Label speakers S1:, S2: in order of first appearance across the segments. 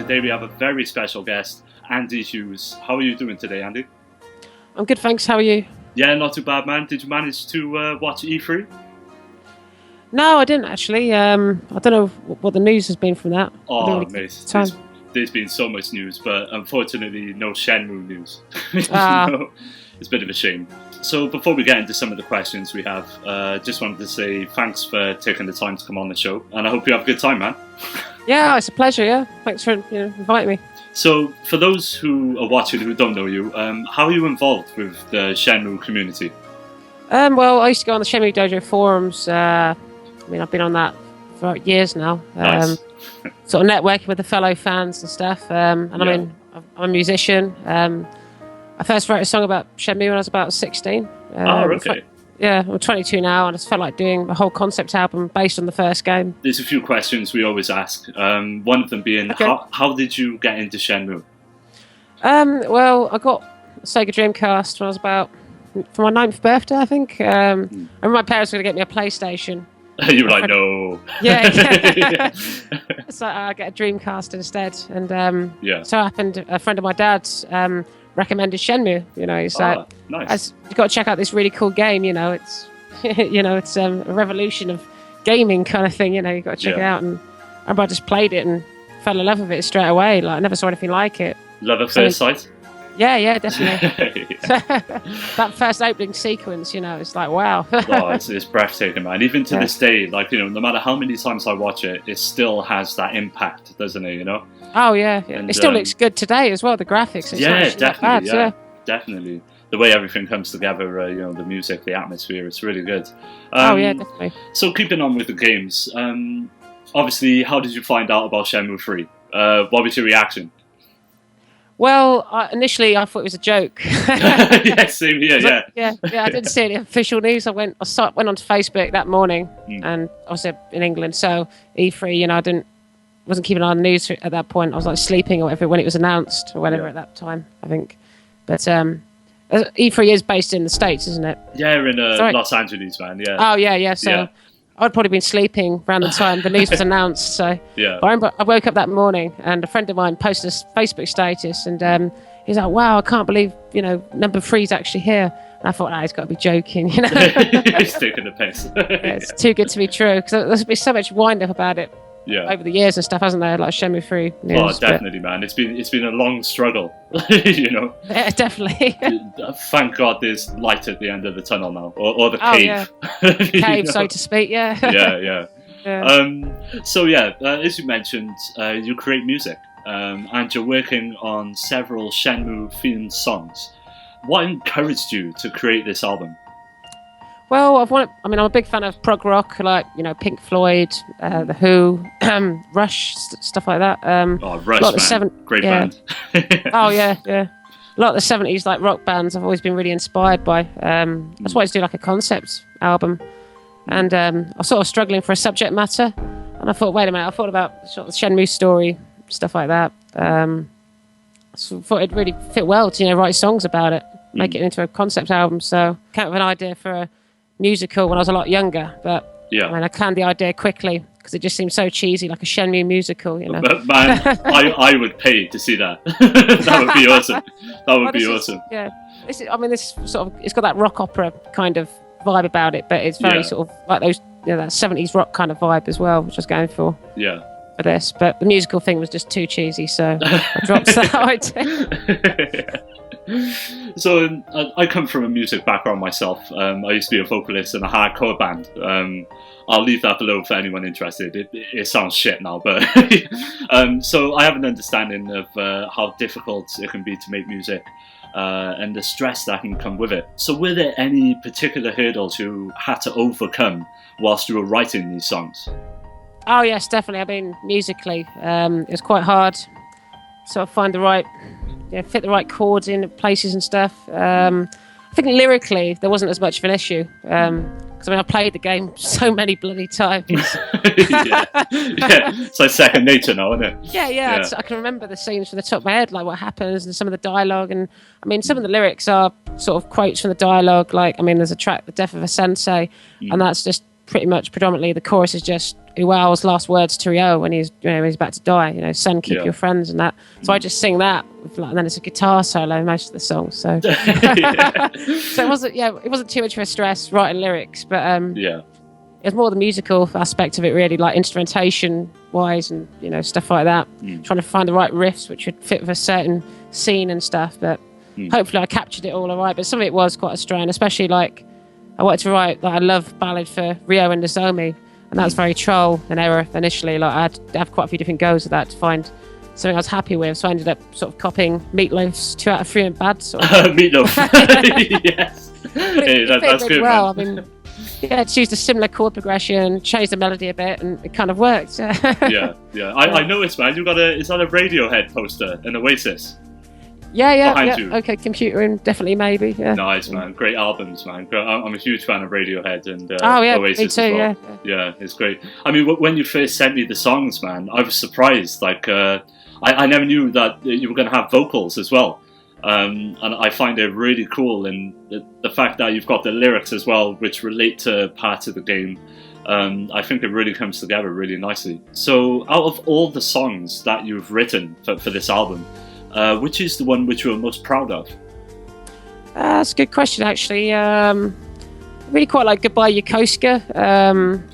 S1: today we have a very special guest, Andy Hughes. How are you doing today, Andy?
S2: I'm good, thanks. How are you?
S1: Yeah, not too bad, man. Did you manage to watch E3?
S2: No, I didn't actually. I don't know what the news has been from that.
S1: Oh, mate, there's been so much news, but unfortunately no Shenmue news. It's a bit of a shame. So before we get into some of the questions we have, just wanted to say thanks for taking the time to come on the show, and I hope you have a good time, man.
S2: Yeah, it's a pleasure, yeah. Thanks for inviting me.
S1: So for those who are watching who don't know you, how are you involved with the Shenmue community?
S2: Well, I used to go on the Shenmue Dojo forums. I've been on that for years now.
S1: Nice.
S2: Sort of networking with the fellow fans and stuff. I'm a musician. I first wrote a song about Shenmue when I was about 16.
S1: Okay.
S2: I'm 22 now, and I just felt like doing a whole concept album based on the first game.
S1: There's a few questions we always ask. One of them being, how did you get into Shenmue?
S2: Well, I got a Sega Dreamcast when I was for my 9th birthday, I think. I remember my parents were going to get me a PlayStation.
S1: You were like, no.
S2: Yeah. So I get a Dreamcast instead. And so happened, a friend of my dad's recommended Shenmue. He's like,
S1: nice.
S2: You've got to check out this really cool game. It's it's a revolution of gaming kind of thing. You've got to check it out. And I remember I just played it and fell in love with it straight away. Like, I never saw anything like it.
S1: Love at first sight?
S2: Yeah, definitely. That first opening sequence, it's like, wow.
S1: It's breathtaking, man. Even to this day, no matter how many times I watch it, it still has that impact, doesn't it,
S2: Oh, yeah. And, it still looks good today as well, the graphics. It's
S1: definitely, definitely. The way everything comes together, the music, the atmosphere, it's really good.
S2: Definitely.
S1: So keeping on with the games, obviously, how did you find out about Shenmue 3? What was your reaction?
S2: Well, initially I thought it was a joke.
S1: Yeah, same here.
S2: Yeah. I didn't see any official news. I went onto Facebook that morning, and I was in England, so E3. I wasn't keeping an eye on the news at that point. I was like sleeping or whatever when it was announced or whatever at that time, I think. But E3 is based in the States, isn't it?
S1: Yeah, in Los Angeles, man. Yeah.
S2: Oh yeah. So I'd probably been sleeping around the time the news was announced. So
S1: yeah.
S2: But I remember I woke up that morning and a friend of mine posted a Facebook status, and he's like, "Wow, I can't believe number 3's actually here." And I thought, he's got to be joking,
S1: He's taking the piss.
S2: It's too good to be true, because there's been so much wind up about it over the years and stuff, hasn't there? Like Shenmue 3 news.
S1: Oh, definitely, man. It's been a long struggle,
S2: Yeah, definitely.
S1: Thank God there's light at the end of the tunnel now, or the cave.
S2: Yeah. Cave, so to speak. Yeah.
S1: Yeah. So as you mentioned, you create music, and you're working on several Shenmue-themed songs. What encouraged you to create this album?
S2: Well, I'm a big fan of prog rock, like Pink Floyd, The Who, Rush, stuff like that.
S1: Rush, man. Great band.
S2: Oh yeah. A lot of the 70s like rock bands I've always been really inspired by. That's why I do like a concept album, and I was sort of struggling for a subject matter, and I thought, wait a minute, I thought about sort of the Shenmue story, stuff like that. So I thought it'd really fit well to write songs about it, make it into a concept album. So I came up with an idea for a musical when I was a lot younger, but I canned the idea quickly because it just seemed so cheesy, like a Shenmue musical,
S1: But man, I would pay to see that. That would be awesome. That would be awesome.
S2: This sort of, it's got that rock opera kind of vibe about it, but it's very sort of like those, that 70s rock kind of vibe as well, which I was going for.
S1: Yeah.
S2: For this, but the musical thing was just too cheesy, so I dropped that idea.
S1: So I come from a music background myself. I used to be a vocalist in a hardcore band. I'll leave that below for anyone interested. It sounds shit now, but so I have an understanding of how difficult it can be to make music and the stress that can come with it. So were there any particular hurdles you had to overcome whilst you were writing these songs?
S2: Oh yes, definitely. Musically, it was quite hard. So I find the right, fit the right chords in places and stuff. I think lyrically there wasn't as much of an issue because I played the game so many bloody times.
S1: It's like second nature now, isn't it?
S2: Yeah. I can remember the scenes from the top of my head, like what happens and some of the dialogue. And some of the lyrics are sort of quotes from the dialogue. Like, there's a track, "The Death of a Sensei," and that's just pretty much predominantly the chorus is Uwell's last words to Ryo when he's about to die. You know, son, keep your friends and that. So I just sing that, and then it's a guitar solo most of the song. So, so it wasn't too much of a stress writing lyrics, but it was more the musical aspect of it, really, like instrumentation wise and stuff like that. Trying to find the right riffs which would fit with a certain scene and stuff. But hopefully I captured it all right. But some of it was quite a strain, especially like I wanted to write that I love ballad for Ryo and Nozomi, and that was very trial and error initially. Like I had to have quite a few different goes at that to find something I was happy with. So I ended up sort of copying Meatloaf's 2 out of 3 and bad. Sort of.
S1: Meatloaf, yes, that's good. Well,
S2: man. I mean. Yeah, it's used a similar chord progression, changed the melody a bit, and it kind of worked.
S1: yeah. I noticed, man. You got is that a Radiohead poster, an Oasis?
S2: Yeah. You. Okay, computer in, definitely, maybe. Yeah.
S1: Nice, man. Great albums, man. I'm a huge fan of Radiohead and
S2: me
S1: Oasis
S2: too,
S1: as well.
S2: Yeah,
S1: it's great. I mean, when you first sent me the songs, man, I was surprised. Like, I never knew that you were going to have vocals as well. And I find it really cool, and the fact that you've got the lyrics as well, which relate to parts of the game. I think it really comes together really nicely. So, out of all the songs that you've written for this album, which is the one which you're most proud of?
S2: That's a good question, actually. Really quite like Goodbye Yokosuka,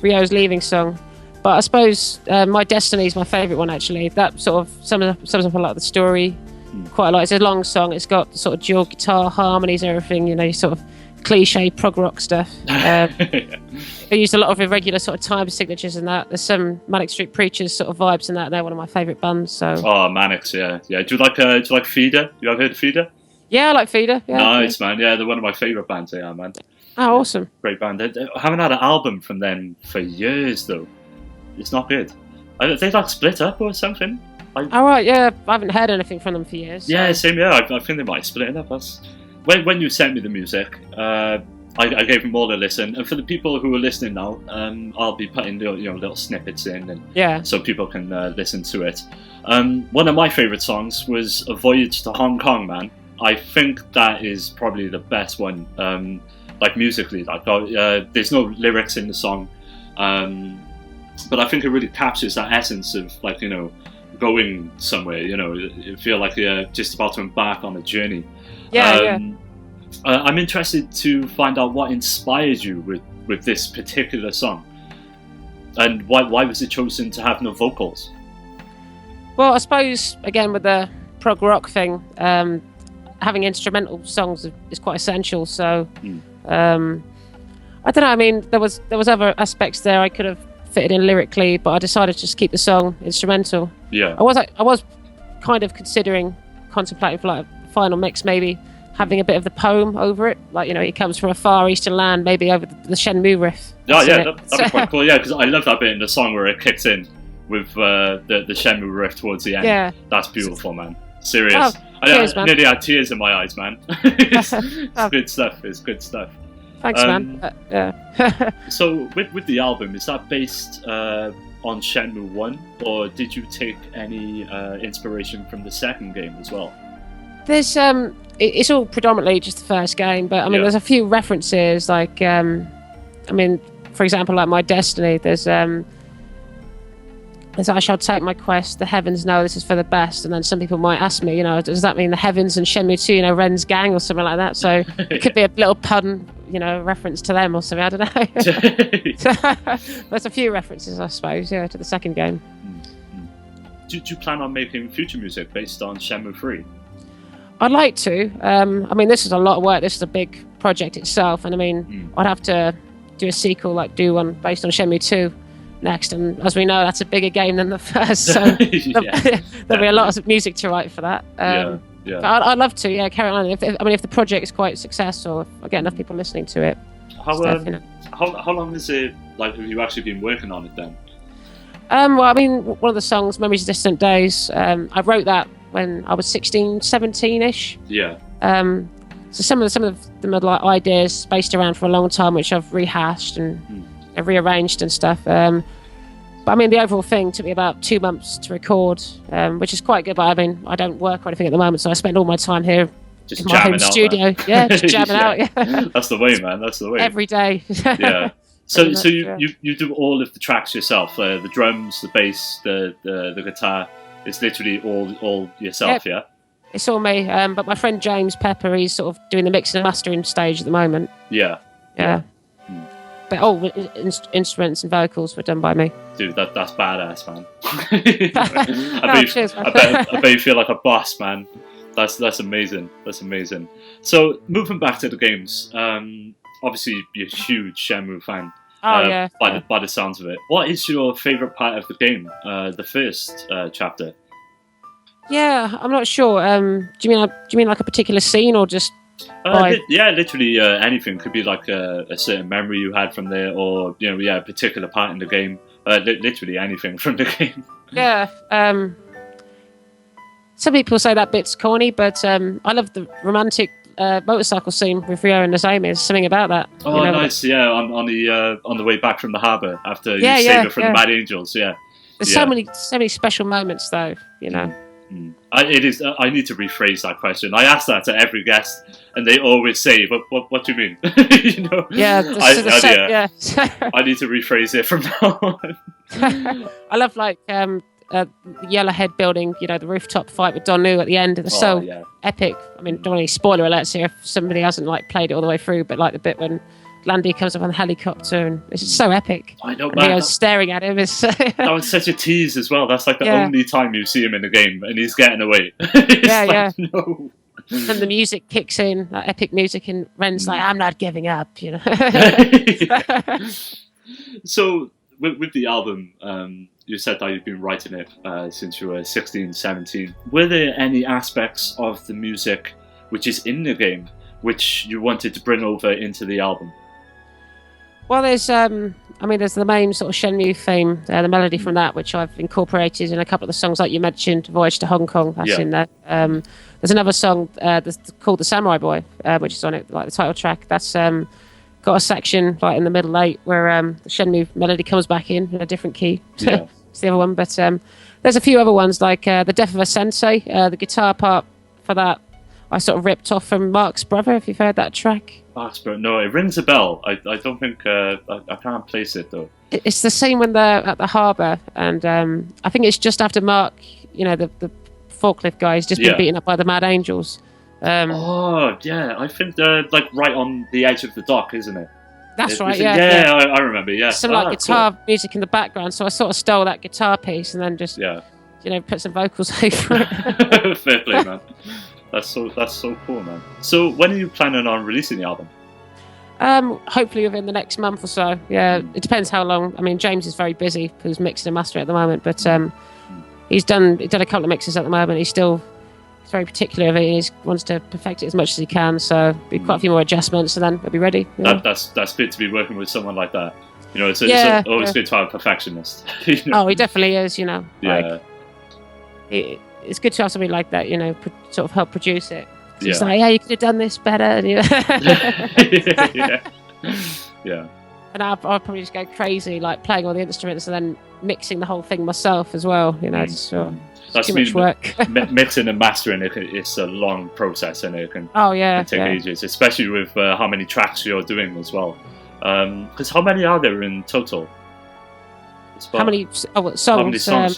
S2: Ryo's leaving song. But I suppose My Destiny is my favourite one, actually. That sort of sums up a lot of the story. Quite a lot. It's a long song. It's got sort of dual guitar harmonies and everything, sort of cliche prog rock stuff. I used a lot of irregular sort of time signatures in that. There's some Manic Street Preachers sort of vibes in that. They're one of my favourite bands. So.
S1: Oh, Manics, yeah. Do you like Feeder? You ever heard of Feeder?
S2: Yeah, I like Feeder. Yeah,
S1: nice, man. Yeah, they're one of my favourite bands. They are, man.
S2: Oh, awesome.
S1: Great band. I haven't had an album from them for years, though. It's not good. They like split up or something.
S2: Right, yeah. I haven't heard anything from them for years. So.
S1: Yeah, same. Yeah, I think they might split it up. When you sent me the music, I gave them all a listen. And for the people who are listening now, I'll be putting little snippets in, and so people can listen to it. One of my favourite songs was A Voyage to Hong Kong, man. I think that is probably the best one, like musically. Like, there's no lyrics in the song, but I think it really captures that essence of going somewhere. You feel like you're just about to embark on a journey. I'm interested to find out what inspired you with this particular song, and why was it chosen to have no vocals?
S2: Well, I suppose again with the prog rock thing, having instrumental songs is quite essential. So I don't know. I mean, there was other aspects there I could have fitted in lyrically, but I decided to just keep the song instrumental.
S1: Yeah,
S2: I was kind of contemplating for like a final mix, maybe having a bit of the poem over it, like he comes from a far eastern land, maybe over the Shenmue riff.
S1: That'd be quite cool. Yeah, because I love that bit in the song where it kicks in with the Shenmue riff towards the end. Yeah, that's beautiful, man. Serious. I nearly had tears in my eyes, man. It's good stuff. It's good stuff.
S2: Thanks, man.
S1: So, with the album, is that based on Shenmue 1, or did you take any inspiration from the second game as well?
S2: There's it's all predominantly just the first game, but I mean, there's a few references. Like, I mean, for example, like My Destiny. There's I shall take my quest. The heavens know this is for the best. And then some people might ask me, does that mean the heavens and Shenmue 2, Ren's gang or something like that? So it could be a little pun, reference to them or something. I don't know. So, there's a few references, I suppose, to the second game.
S1: Do you plan on making future music based on Shenmue 3?
S2: I'd like to. I mean, this is a lot of work. This is a big project itself. And I mean, I'd have to do a sequel, do one based on Shenmue 2. Next, and as we know, that's a bigger game than the first, so there'll be a lot of music to write for that. But I'd love to, carry on. If the project is quite successful, if I get enough people listening to it.
S1: How long is it? Have you actually been working on it then?
S2: Well, I mean, one of the songs, "Memories of Distant Days," I wrote that when I was 16, 17-ish.
S1: Yeah.
S2: So some of them are like ideas spaced around for a long time, which I've rehashed and rearranged and stuff. But I mean, the overall thing took me about 2 months to record, which is quite good. But I mean, I don't work or anything at the moment, so I spend all my time here
S1: just
S2: in my home studio. Just jamming out. Yeah,
S1: that's the way, man. That's the way.
S2: Every day.
S1: Yeah. So you do all of the tracks yourself, the drums, the bass, the guitar. It's literally all yourself, yeah.
S2: It's all me. But my friend James Pepper, he's sort of doing the mixing and mastering stage at the moment.
S1: Yeah.
S2: But all instruments and vocals were done by me.
S1: Dude, that's badass, man. I bet you feel like a boss, man. That's amazing. That's amazing. So moving back to the games, obviously you're a huge Shenmue fan. By the sounds of it. What is your favourite part of the game? The first chapter.
S2: Yeah, I'm not sure. Do you mean like a particular scene or just?
S1: Literally anything. Could be like a certain memory you had from there, or a particular part in the game. Literally anything from the game.
S2: Yeah. Some people say that bit's corny, but I love the romantic motorcycle scene with Ryo and Nozomi. There's something about that.
S1: Oh, nice! Yeah, on the way back from the harbour after you save her from the Mad Angels. Yeah.
S2: There's so many special moments, though.
S1: It is. I need to rephrase that question. I ask that to every guest, and they always say, "What do you mean?"
S2: Yeah.
S1: I need to rephrase it from now on.
S2: I love the Yellowhead building. The rooftop fight with Donu at the end. It's epic. I mean, don't want any spoiler alerts here if somebody hasn't played it all the way through, but the bit when Landy comes up on the helicopter, and it's just so epic.
S1: I know,
S2: man. Rio's staring at him.
S1: That was such a tease as well. That's the only time you see him in the game, and he's getting away. No.
S2: And the music kicks in, epic music, and Ren's like, "I'm not giving up,"
S1: So, with the album, you said that you've been writing it since you were 16, 17. Were there any aspects of the music which is in the game which you wanted to bring over into the album?
S2: Well, there's the main sort of Shenmue theme, the melody from that, which I've incorporated in a couple of the songs, like you mentioned, Voyage to Hong Kong, that's in there. There's another song that's called The Samurai Boy, which is on it, the title track. That's got a section in the middle 8 where the Shenmue melody comes back in a different key.
S1: Yeah.
S2: It's the other one, but there's a few other ones, like The Death of a Sensei, the guitar part for that I sort of ripped off from Mark's Brother, if you've heard that track.
S1: Mark's Brother? No, it rings a bell. I don't think... I can't place it, though.
S2: It's the scene when they're at the harbour, and I think it's just after Mark, the forklift guy, has just been beaten up by the Mad Angels.
S1: I think they're right on the edge of the dock, isn't it?
S2: That's right,
S1: I remember,
S2: some guitar music in the background, so I sort of stole that guitar piece and then just, put some vocals over it.
S1: Fair play, man. That's so cool, man. So when are you planning on releasing the album?
S2: Hopefully within the next month or so. Yeah, it depends how long. I mean, James is very busy, who's mixing and mastering at the moment, but he's done a couple of mixes at the moment. He's very particular of it. He wants to perfect it as much as he can, so be quite a few more adjustments, and then we'll be ready. Yeah.
S1: That's good to be working with someone like that. It's always good to have a perfectionist.
S2: Oh, he definitely is.
S1: Yeah.
S2: It's good to have somebody like that, sort of help produce it. So it's like, you could have done this better.
S1: Yeah.
S2: And I'll probably just go crazy, playing all the instruments and then mixing the whole thing myself as well. That's too much work.
S1: Mixing and mastering it's a long process, and it can take ages, especially with how many tracks you're doing as well. Because how many are there in total?
S2: How many songs?
S1: How many songs?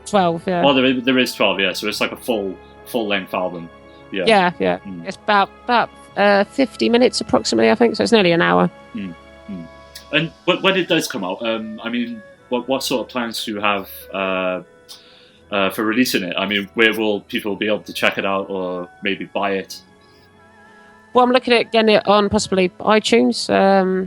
S2: 12. Yeah.
S1: Well, there is 12. Yeah, so it's like a full length album. Yeah.
S2: Yeah. It's about 50 minutes approximately, I think. So it's nearly an hour.
S1: And when it does come out, I mean, what sort of plans do you have for releasing it? I mean, where will people be able to check it out, or maybe buy it?
S2: Well, I'm looking at getting it on possibly iTunes.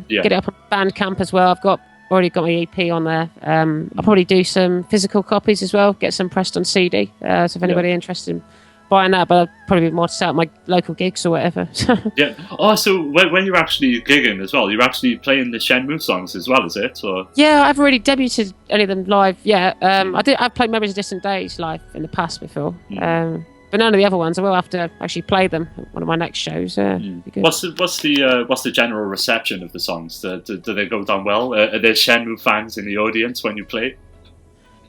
S2: Get it up on Bandcamp as well. I've already got my EP on there. I'll probably do some physical copies as well, get some pressed on CD. So if anybody interested in buying that, but I'll probably be more to sell at my local gigs or whatever.
S1: Yeah. Oh, so when you're actually gigging as well, you're actually playing the Shenmue songs as well, is it? Or? Yeah,
S2: I've already debuted any of them live. Yeah, I've played Memories of Distant Days live in the past before. But none of the other ones. I will have to actually play them at one of my next shows.
S1: What's the general reception of the songs? Do they go down well? Are there Shenmue fans in the audience when you play?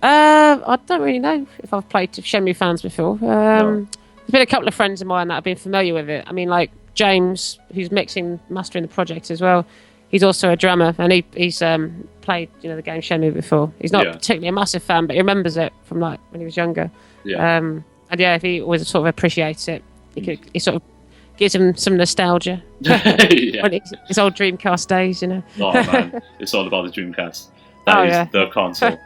S2: I don't really know if I've played to Shenmue fans before. There's been a couple of friends of mine that have been familiar with it. I mean, like James, who's mixing, mastering the project as well. he's also a drummer, and he's played the game Shenmue before. He's not particularly a massive fan, but he remembers it from like when he was younger.
S1: Yeah.
S2: And yeah, if he always sort of appreciates it, he sort of gives him some nostalgia.
S1: Yeah.
S2: His old Dreamcast days,
S1: Oh man, it's all about the Dreamcast. That is the console.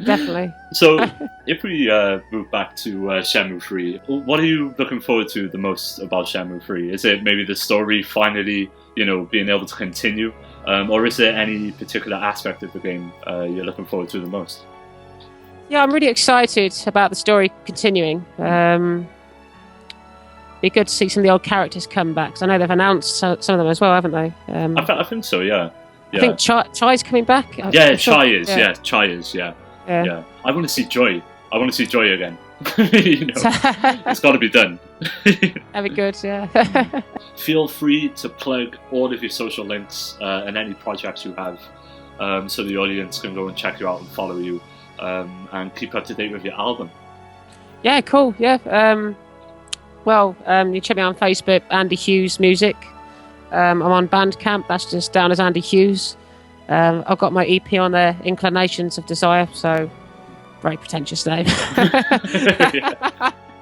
S2: Definitely.
S1: So, if we move back to Shenmue 3, what are you looking forward to the most about Shenmue 3? Is it maybe the story finally, being able to continue? Or is there any particular aspect of the game you're looking forward to the most?
S2: Yeah, I'm really excited about the story continuing. Be good to see some of the old characters come back, because I know they've announced some of them as well, haven't they?
S1: I think so, yeah.
S2: I think Chai's coming back.
S1: Yeah, Chai is. Yeah, Chai is. Yeah. I want to see Joy. I want to see Joy again. It's got to be done.
S2: That'd be good. Yeah.
S1: Feel free to plug all of your social links and any projects you have, so the audience can go and check you out and follow you, and keep up to date with your album. Yeah,
S2: cool. Yeah. You check me out on Facebook, Andy Hughes Music. I'm on Bandcamp, that's just down as Andy Hughes. I've got my EP on there, Inclinations of Desire, so very pretentious name.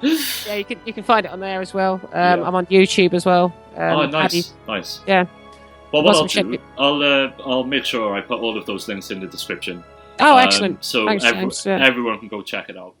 S2: Yeah, you can find it on there as well. I'm on YouTube as well.
S1: Nice.
S2: Yeah.
S1: Well, what I'll do, I'll make sure I put all of those links in the description.
S2: Oh, excellent.
S1: So
S2: Thanks,
S1: everyone can go check it out.